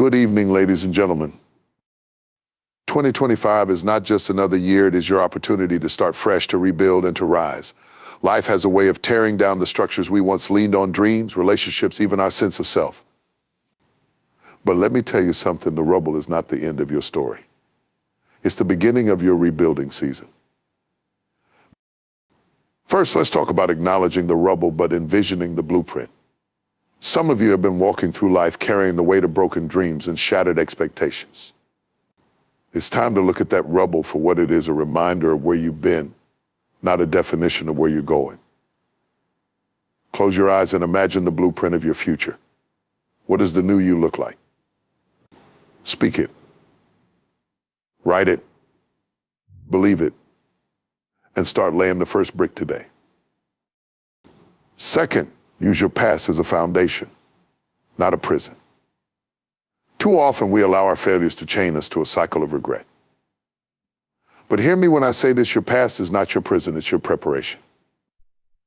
Good evening, ladies and gentlemen. 2025 is not just another year, it is your opportunity to start fresh, to rebuild, and to rise. Life has a way of tearing down the structures we once leaned on: dreams, relationships, even our sense of self. But let me tell you something, the rubble is not the end of your story. It's the beginning of your rebuilding season. First, let's talk about acknowledging the rubble, but envisioning the blueprint. Some of you have been walking through life carrying the weight of broken dreams and shattered expectations. It's time to look at that rubble for what it is: a reminder of where you've been, not a definition of where you're going. Close your eyes and imagine the blueprint of your future. What does the new you look like? Speak it. Write it. Believe it. And start laying the first brick today. Second, use your past as a foundation, not a prison. Too often we allow our failures to chain us to a cycle of regret. But hear me when I say this: your past is not your prison, it's your preparation.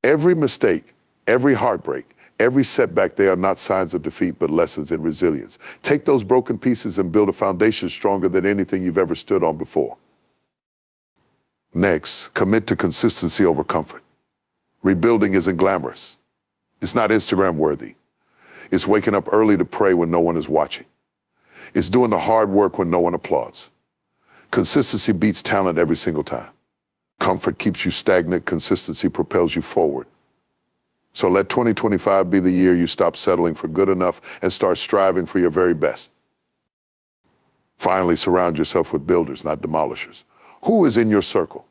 Every mistake, every heartbreak, every setback, they are not signs of defeat, but lessons in resilience. Take those broken pieces and build a foundation stronger than anything you've ever stood on before. Next, commit to consistency over comfort. Rebuilding isn't glamorous. It's not Instagram worthy. It's waking up early to pray when no one is watching. It's doing the hard work when no one applauds. Consistency beats talent every single time. Comfort keeps you stagnant. Consistency propels you forward. So let 2025 be the year you stop settling for good enough and start striving for your very best. Finally, surround yourself with builders, not demolishers. Who is in your circle?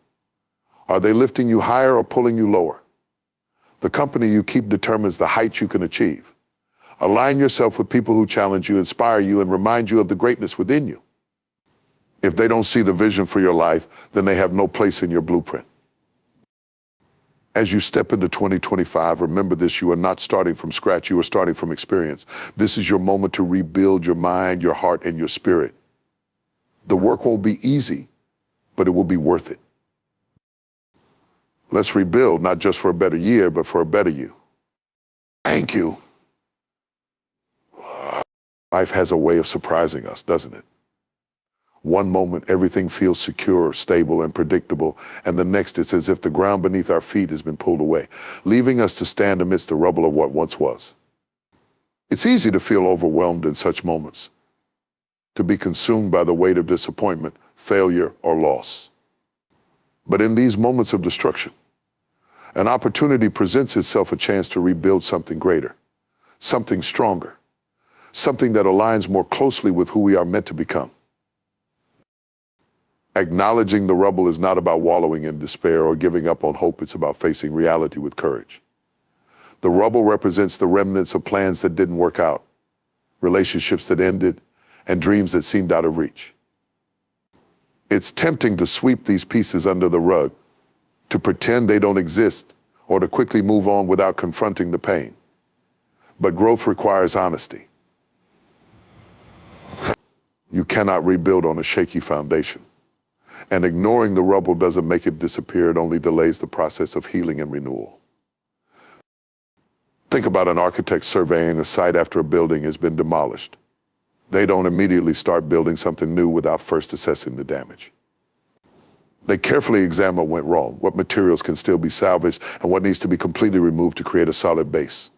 Are they lifting you higher or pulling you lower? The company you keep determines the height you can achieve. Align yourself with people who challenge you, inspire you, and remind you of the greatness within you. If they don't see the vision for your life, then they have no place in your blueprint. As you step into 2025, remember this: you are not starting from scratch, you are starting from experience. This is your moment to rebuild your mind, your heart, and your spirit. The work won't be easy, but it will be worth it. Let's rebuild, not just for a better year, but for a better you. Thank you. Life has a way of surprising us, doesn't it? One moment, everything feels secure, stable, and predictable, and the next, it's as if the ground beneath our feet has been pulled away, leaving us to stand amidst the rubble of what once was. It's easy to feel overwhelmed in such moments, to be consumed by the weight of disappointment, failure, or loss. But in these moments of destruction, an opportunity presents itself, a chance to rebuild something greater, something stronger, something that aligns more closely with who we are meant to become. Acknowledging the rubble is not about wallowing in despair or giving up on hope. It's about facing reality with courage. The rubble represents the remnants of plans that didn't work out, relationships that ended, and dreams that seemed out of reach. It's tempting to sweep these pieces under the rug, to pretend they don't exist, or to quickly move on without confronting the pain. But growth requires honesty. You cannot rebuild on a shaky foundation. And ignoring the rubble doesn't make it disappear, it only delays the process of healing and renewal. Think about an architect surveying a site after a building has been demolished. They don't immediately start building something new without first assessing the damage. They carefully examine what went wrong, what materials can still be salvaged, and what needs to be completely removed to create a solid base.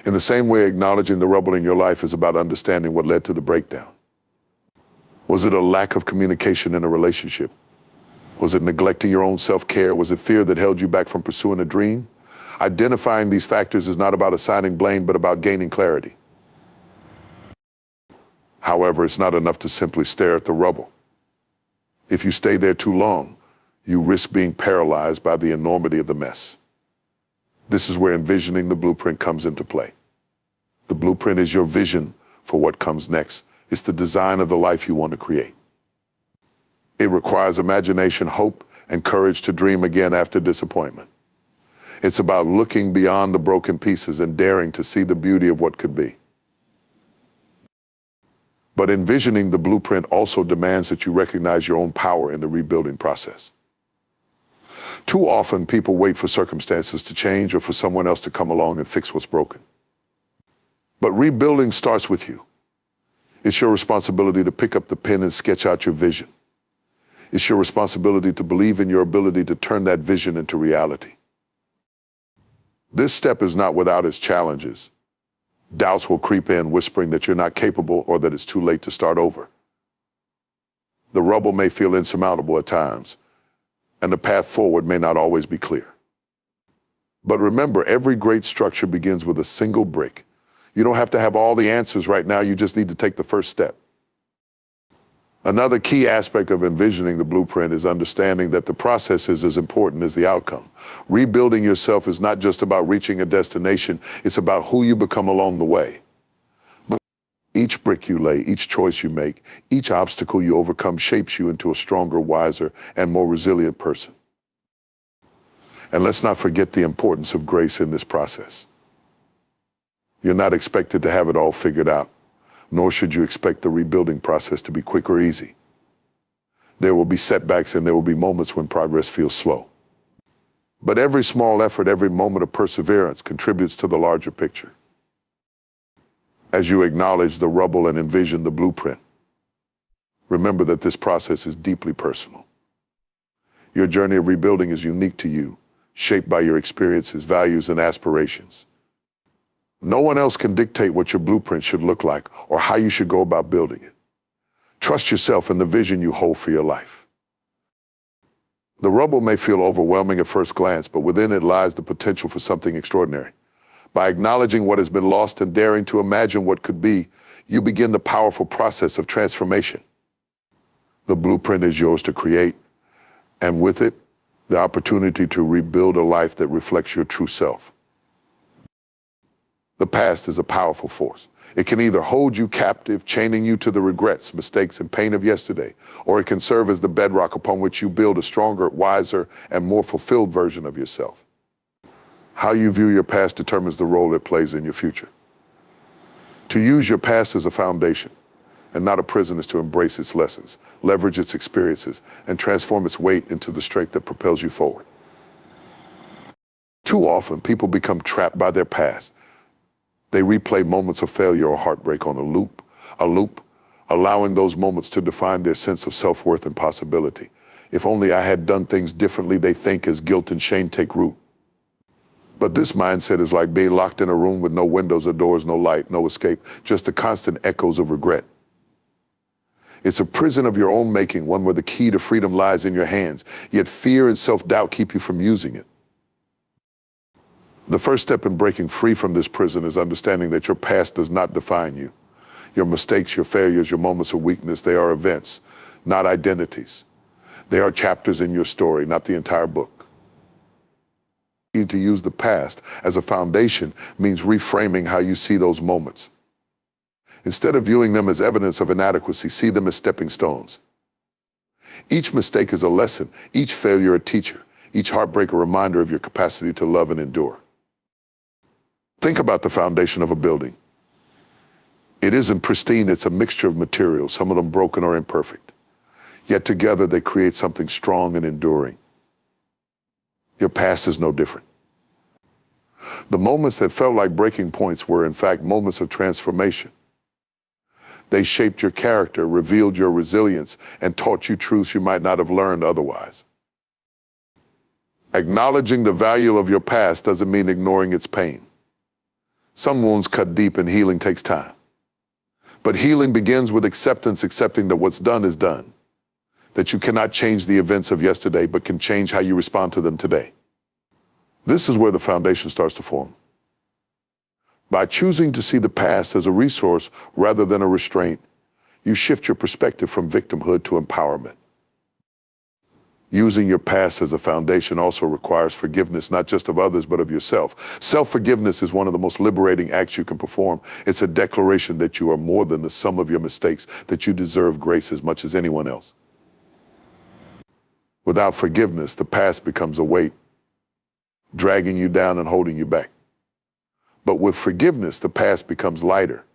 In the same way, acknowledging the rubble in your life is about understanding what led to the breakdown. Was it a lack of communication in a relationship? Was it neglecting your own self-care? Was it fear that held you back from pursuing a dream? Identifying these factors is not about assigning blame, but about gaining clarity. However, it's not enough to simply stare at the rubble. If you stay there too long, you risk being paralyzed by the enormity of the mess. This is where envisioning the blueprint comes into play. The blueprint is your vision for what comes next. It's the design of the life you want to create. It requires imagination, hope, and courage to dream again after disappointment. It's about looking beyond the broken pieces and daring to see the beauty of what could be. But envisioning the blueprint also demands that you recognize your own power in the rebuilding process. Too often, people wait for circumstances to change or for someone else to come along and fix what's broken. But rebuilding starts with you. It's your responsibility to pick up the pen and sketch out your vision. It's your responsibility to believe in your ability to turn that vision into reality. This step is not without its challenges. Doubts will creep in, whispering that you're not capable or that it's too late to start over. The rubble may feel insurmountable at times, and the path forward may not always be clear. But remember, every great structure begins with a single brick. You don't have to have all the answers right now, you just need to take the first step. Another key aspect of envisioning the blueprint is understanding that the process is as important as the outcome. Rebuilding yourself is not just about reaching a destination, it's about who you become along the way. Each brick you lay, each choice you make, each obstacle you overcome shapes you into a stronger, wiser, and more resilient person. And let's not forget the importance of grace in this process. You're not expected to have it all figured out, nor should you expect the rebuilding process to be quick or easy. There will be setbacks and there will be moments when progress feels slow. But every small effort, every moment of perseverance contributes to the larger picture. As you acknowledge the rubble and envision the blueprint, remember that this process is deeply personal. Your journey of rebuilding is unique to you, shaped by your experiences, values, and aspirations. No one else can dictate what your blueprint should look like or how you should go about building it. Trust yourself and the vision you hold for your life. The rubble may feel overwhelming at first glance, but within it lies the potential for something extraordinary. By acknowledging what has been lost and daring to imagine what could be, you begin the powerful process of transformation. The blueprint is yours to create, and with it, the opportunity to rebuild a life that reflects your true self. The past is a powerful force. It can either hold you captive, chaining you to the regrets, mistakes, and pain of yesterday, or it can serve as the bedrock upon which you build a stronger, wiser, and more fulfilled version of yourself. How you view your past determines the role it plays in your future. To use your past as a foundation and not a prison is to embrace its lessons, leverage its experiences, and transform its weight into the strength that propels you forward. Too often, people become trapped by their past. They replay moments of failure or heartbreak on a loop, allowing those moments to define their sense of self-worth and possibility. If only I had done things differently, they think, as guilt and shame take root. But this mindset is like being locked in a room with no windows or doors, no light, no escape, just the constant echoes of regret. It's a prison of your own making, one where the key to freedom lies in your hands, yet fear and self-doubt keep you from using it. The first step in breaking free from this prison is understanding that your past does not define you. Your mistakes, your failures, your moments of weakness, they are events, not identities. They are chapters in your story, not the entire book. To use the past as a foundation means reframing how you see those moments. Instead of viewing them as evidence of inadequacy, see them as stepping stones. Each mistake is a lesson, each failure a teacher, each heartbreak a reminder of your capacity to love and endure. Think about the foundation of a building. It isn't pristine, it's a mixture of materials, some of them broken or imperfect. Yet together they create something strong and enduring. Your past is no different. The moments that felt like breaking points were in fact moments of transformation. They shaped your character, revealed your resilience, and taught you truths you might not have learned otherwise. Acknowledging the value of your past doesn't mean ignoring its pain. Some wounds cut deep and healing takes time. But healing begins with acceptance, accepting that what's done is done. That you cannot change the events of yesterday, but can change how you respond to them today. This is where the foundation starts to form. By choosing to see the past as a resource rather than a restraint, you shift your perspective from victimhood to empowerment. Using your past as a foundation also requires forgiveness, not just of others, but of yourself. Self-forgiveness is one of the most liberating acts you can perform. It's a declaration that you are more than the sum of your mistakes, that you deserve grace as much as anyone else. Without forgiveness, the past becomes a weight, dragging you down and holding you back. But with forgiveness, the past becomes lighter,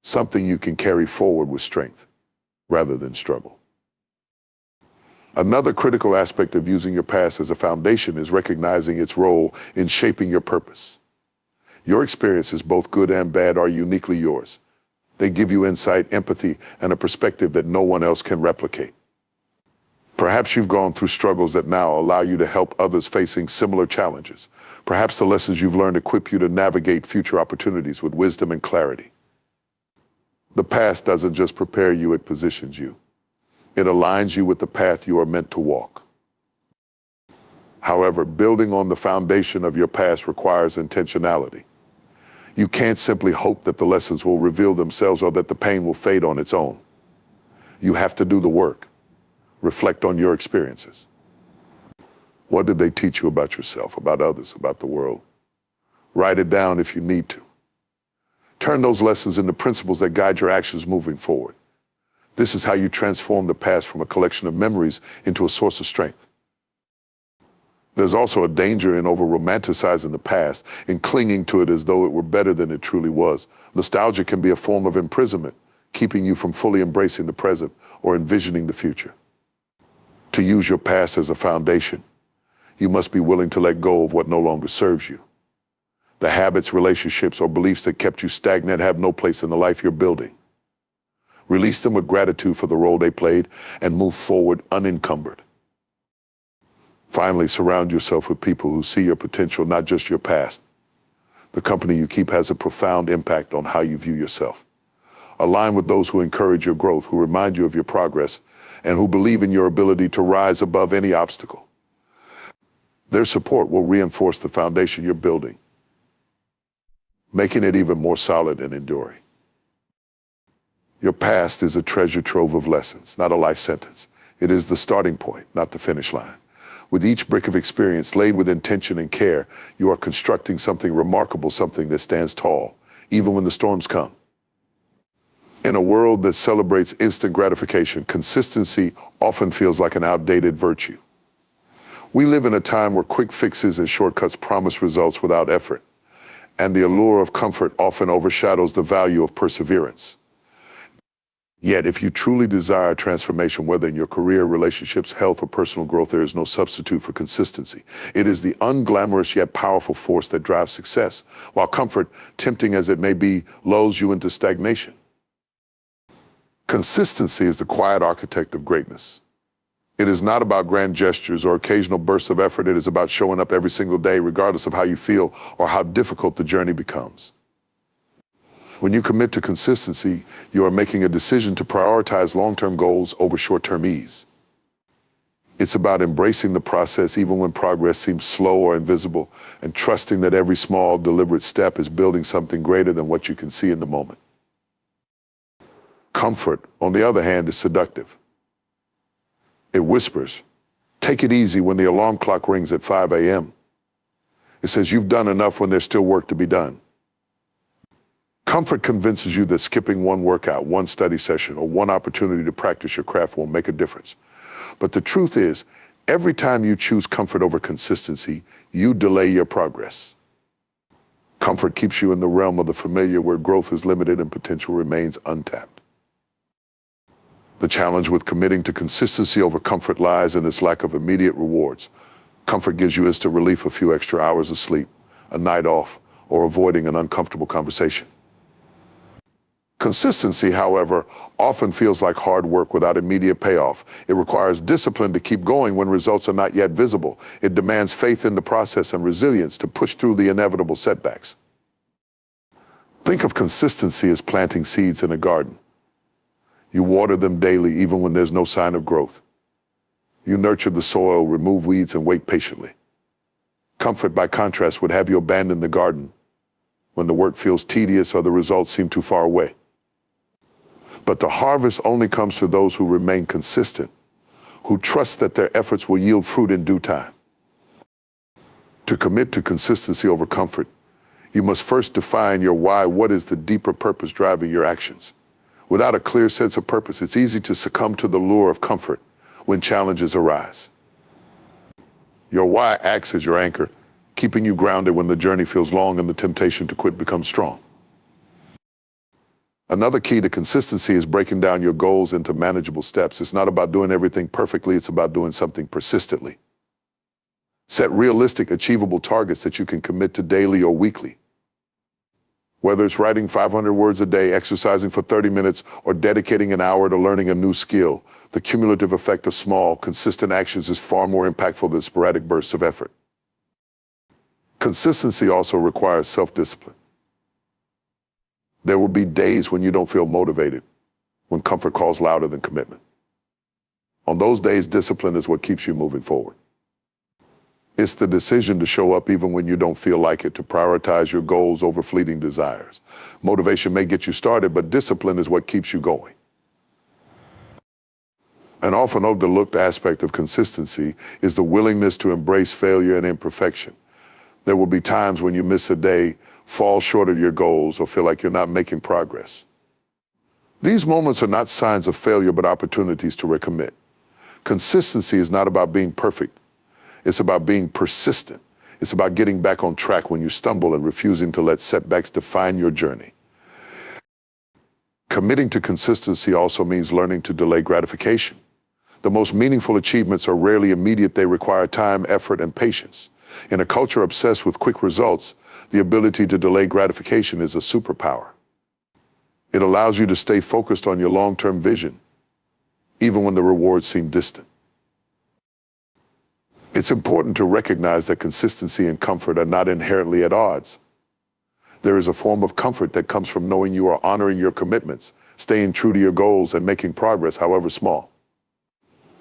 something you can carry forward with strength rather than struggle. Another critical aspect of using your past as a foundation is recognizing its role in shaping your purpose. Your experiences, both good and bad, are uniquely yours. They give you insight, empathy, and a perspective that no one else can replicate. Perhaps you've gone through struggles that now allow you to help others facing similar challenges. Perhaps the lessons you've learned equip you to navigate future opportunities with wisdom and clarity. The past doesn't just prepare you, it positions you. It aligns you with the path you are meant to walk. However, building on the foundation of your past requires intentionality. You can't simply hope that the lessons will reveal themselves or that the pain will fade on its own. You have to do the work. Reflect on your experiences. What did they teach you about yourself, about others, about the world? Write it down if you need to. Turn those lessons into principles that guide your actions moving forward. This is how you transform the past from a collection of memories into a source of strength. There's also a danger in over-romanticizing the past and clinging to it as though it were better than it truly was. Nostalgia can be a form of imprisonment, keeping you from fully embracing the present or envisioning the future. To use your past as a foundation, you must be willing to let go of what no longer serves you. The habits, relationships, or beliefs that kept you stagnant have no place in the life you're building. Release them with gratitude for the role they played and move forward unencumbered. Finally, surround yourself with people who see your potential, not just your past. The company you keep has a profound impact on how you view yourself. Align with those who encourage your growth, who remind you of your progress, and who believe in your ability to rise above any obstacle. Their support will reinforce the foundation you're building, making it even more solid and enduring. Your past is a treasure trove of lessons, not a life sentence. It is the starting point, not the finish line. With each brick of experience laid with intention and care, you are constructing something remarkable, something that stands tall, even when the storms come. In a world that celebrates instant gratification, consistency often feels like an outdated virtue. We live in a time where quick fixes and shortcuts promise results without effort, and the allure of comfort often overshadows the value of perseverance. Yet, if you truly desire transformation, whether in your career, relationships, health, or personal growth, there is no substitute for consistency. It is the unglamorous yet powerful force that drives success, while comfort, tempting as it may be, lulls you into stagnation. Consistency is the quiet architect of greatness. It is not about grand gestures or occasional bursts of effort. It is about showing up every single day, regardless of how you feel or how difficult the journey becomes. When you commit to consistency, you are making a decision to prioritize long-term goals over short-term ease. It's about embracing the process even when progress seems slow or invisible, and trusting that every small, deliberate step is building something greater than what you can see in the moment. Comfort, on the other hand, is seductive. It whispers, "Take it easy," when the alarm clock rings at 5 a.m. It says you've done enough when there's still work to be done. Comfort convinces you that skipping one workout, one study session, or one opportunity to practice your craft won't make a difference. But the truth is, every time you choose comfort over consistency, you delay your progress. Comfort keeps you in the realm of the familiar, where growth is limited and potential remains untapped. The challenge with committing to consistency over comfort lies in its lack of immediate rewards. Comfort gives you instant relief, a few extra hours of sleep, a night off, or avoiding an uncomfortable conversation. Consistency, however, often feels like hard work without immediate payoff. It requires discipline to keep going when results are not yet visible. It demands faith in the process and resilience to push through the inevitable setbacks. Think of consistency as planting seeds in a garden. You water them daily even when there's no sign of growth. You nurture the soil, remove weeds, and wait patiently. Comfort, by contrast, would have you abandon the garden when the work feels tedious or the results seem too far away. But the harvest only comes to those who remain consistent, who trust that their efforts will yield fruit in due time. To commit to consistency over comfort, you must first define your why. What is the deeper purpose driving your actions? Without a clear sense of purpose, it's easy to succumb to the lure of comfort when challenges arise. Your why acts as your anchor, keeping you grounded when the journey feels long and the temptation to quit becomes strong. Another key to consistency is breaking down your goals into manageable steps. It's not about doing everything perfectly, it's about doing something persistently. Set realistic, achievable targets that you can commit to daily or weekly. Whether it's writing 500 words a day, exercising for 30 minutes, or dedicating an hour to learning a new skill, the cumulative effect of small, consistent actions is far more impactful than sporadic bursts of effort. Consistency also requires self-discipline. There will be days when you don't feel motivated, when comfort calls louder than commitment. On those days, discipline is what keeps you moving forward. It's the decision to show up even when you don't feel like it, to prioritize your goals over fleeting desires. Motivation may get you started, but discipline is what keeps you going. An often overlooked aspect of consistency is the willingness to embrace failure and imperfection. There will be times when you miss a day, fall short of your goals, or feel like you're not making progress. These moments are not signs of failure, but opportunities to recommit. Consistency is not about being perfect. It's about being persistent. It's about getting back on track when you stumble and refusing to let setbacks define your journey. Committing to consistency also means learning to delay gratification. The most meaningful achievements are rarely immediate. They require time, effort, and patience. In a culture obsessed with quick results, the ability to delay gratification is a superpower. It allows you to stay focused on your long-term vision, even when the rewards seem distant. It's important to recognize that consistency and comfort are not inherently at odds. There is a form of comfort that comes from knowing you are honoring your commitments, staying true to your goals, and making progress, however small.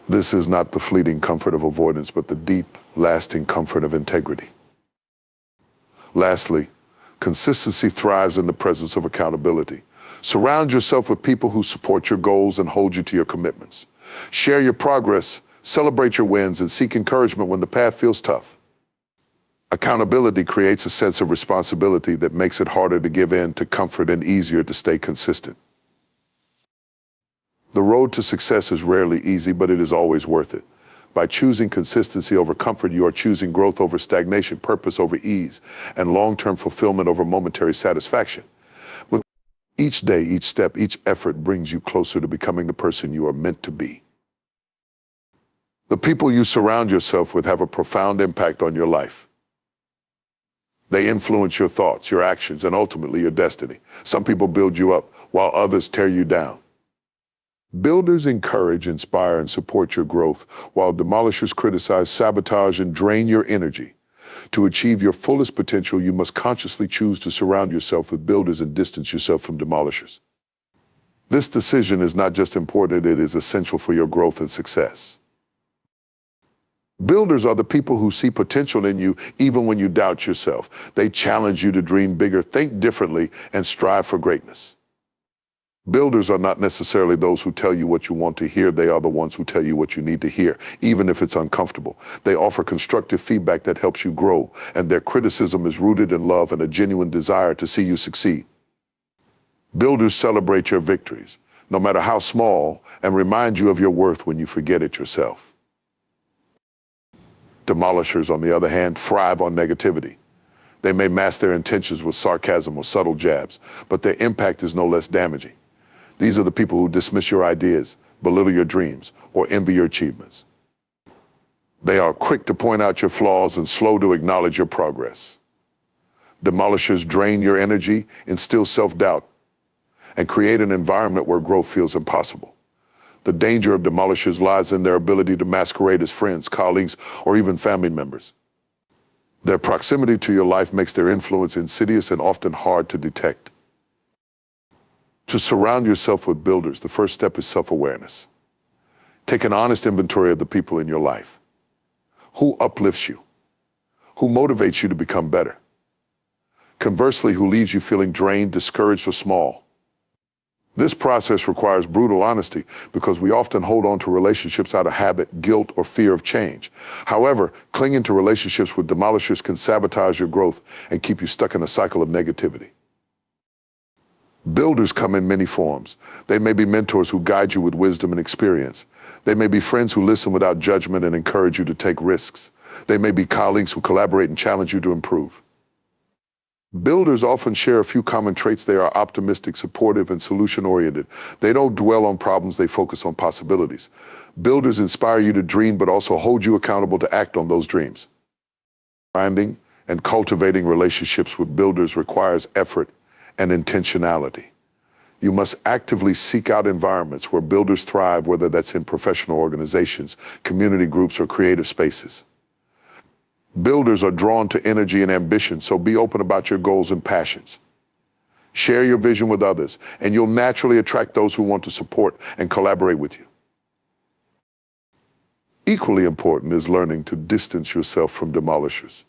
This is not the fleeting comfort of avoidance, but the deep, lasting comfort of integrity. Lastly, consistency thrives in the presence of accountability. Surround yourself with people who support your goals and hold you to your commitments. Share your progress, celebrate your wins, and seek encouragement when the path feels tough. Accountability creates a sense of responsibility that makes it harder to give in to comfort and easier to stay consistent. The road to success is rarely easy, but it is always worth it. By choosing consistency over comfort, you are choosing growth over stagnation, purpose over ease, and long-term fulfillment over momentary satisfaction. With each day, each step, each effort brings you closer to becoming the person you are meant to be. The people you surround yourself with have a profound impact on your life. They influence your thoughts, your actions, and ultimately your destiny. Some people build you up, while others tear you down. Builders encourage, inspire, and support your growth, while demolishers criticize, sabotage, and drain your energy. To achieve your fullest potential, you must consciously choose to surround yourself with builders and distance yourself from demolishers. This decision is not just important, it is essential for your growth and success. Builders are the people who see potential in you even when you doubt yourself. They challenge you to dream bigger, think differently, and strive for greatness. Builders are not necessarily those who tell you what you want to hear. They are the ones who tell you what you need to hear, even if it's uncomfortable. They offer constructive feedback that helps you grow, and their criticism is rooted in love and a genuine desire to see you succeed. Builders celebrate your victories, no matter how small, and remind you of your worth when you forget it yourself. Demolishers, on the other hand, thrive on negativity. They may mask their intentions with sarcasm or subtle jabs, but their impact is no less damaging. These are the people who dismiss your ideas, belittle your dreams, or envy your achievements. They are quick to point out your flaws and slow to acknowledge your progress. Demolishers drain your energy, instill self-doubt, and create an environment where growth feels impossible. The danger of demolishers lies in their ability to masquerade as friends, colleagues, or even family members. Their proximity to your life makes their influence insidious and often hard to detect. To surround yourself with builders, the first step is self-awareness. Take an honest inventory of the people in your life. Who uplifts you? Who motivates you to become better? Conversely, who leaves you feeling drained, discouraged, or small? This process requires brutal honesty because we often hold on to relationships out of habit, guilt, or fear of change. However, clinging to relationships with demolishers can sabotage your growth and keep you stuck in a cycle of negativity. Builders come in many forms. They may be mentors who guide you with wisdom and experience. They may be friends who listen without judgment and encourage you to take risks. They may be colleagues who collaborate and challenge you to improve. Builders often share a few common traits. They are optimistic, supportive, and solution-oriented. They don't dwell on problems, they focus on possibilities. Builders inspire you to dream, but also hold you accountable to act on those dreams. Finding and cultivating relationships with builders requires effort and intentionality. You must actively seek out environments where builders thrive, whether that's in professional organizations, community groups, or creative spaces. Builders are drawn to energy and ambition, so be open about your goals and passions. Share your vision with others, and you'll naturally attract those who want to support and collaborate with you. Equally important is learning to distance yourself from demolishers.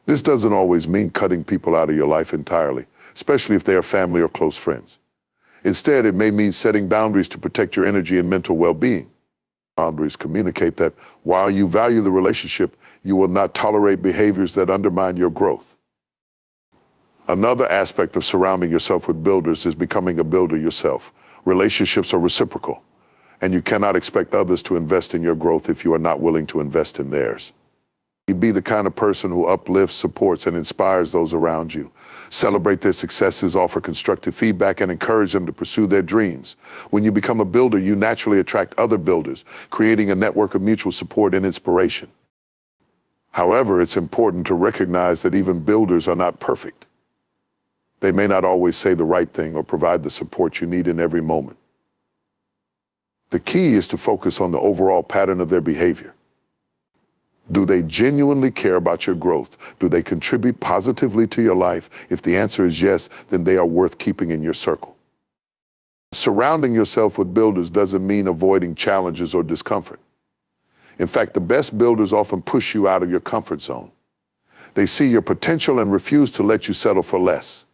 This doesn't always mean cutting people out of your life entirely, especially if they are family or close friends. Instead, it may mean setting boundaries to protect your energy and mental well-being. Boundaries communicate that while you value the relationship, you will not tolerate behaviors that undermine your growth. Another aspect of surrounding yourself with builders is becoming a builder yourself. Relationships are reciprocal, and you cannot expect others to invest in your growth if you are not willing to invest in theirs. Be the kind of person who uplifts, supports, and inspires those around you. Celebrate their successes, offer constructive feedback, and encourage them to pursue their dreams. When you become a builder, you naturally attract other builders, creating a network of mutual support and inspiration. However, it's important to recognize that even builders are not perfect. They may not always say the right thing or provide the support you need in every moment. The key is to focus on the overall pattern of their behavior. Do they genuinely care about your growth? Do they contribute positively to your life? If the answer is yes, then they are worth keeping in your circle. Surrounding yourself with builders doesn't mean avoiding challenges or discomfort. In fact, the best builders often push you out of your comfort zone. They see your potential and refuse to let you settle for less.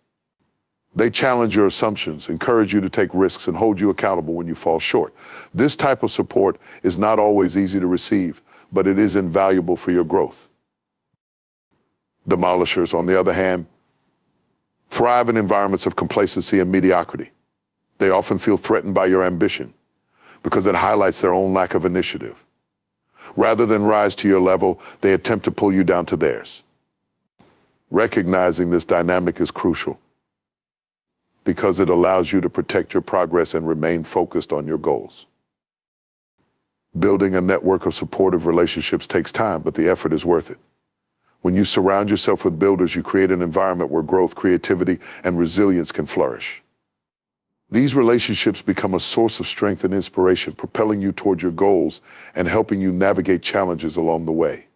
They challenge your assumptions, encourage you to take risks, and hold you accountable when you fall short. This type of support is not always easy to receive, but it is invaluable for your growth. Demolishers, on the other hand, thrive in environments of complacency and mediocrity. They often feel threatened by your ambition because it highlights their own lack of initiative. Rather than rise to your level, they attempt to pull you down to theirs. Recognizing this dynamic is crucial because it allows you to protect your progress and remain focused on your goals. Building a network of supportive relationships takes time, but the effort is worth it. When you surround yourself with builders, you create an environment where growth, creativity, and resilience can flourish. These relationships become a source of strength and inspiration, propelling you toward your goals and helping you navigate challenges along the way.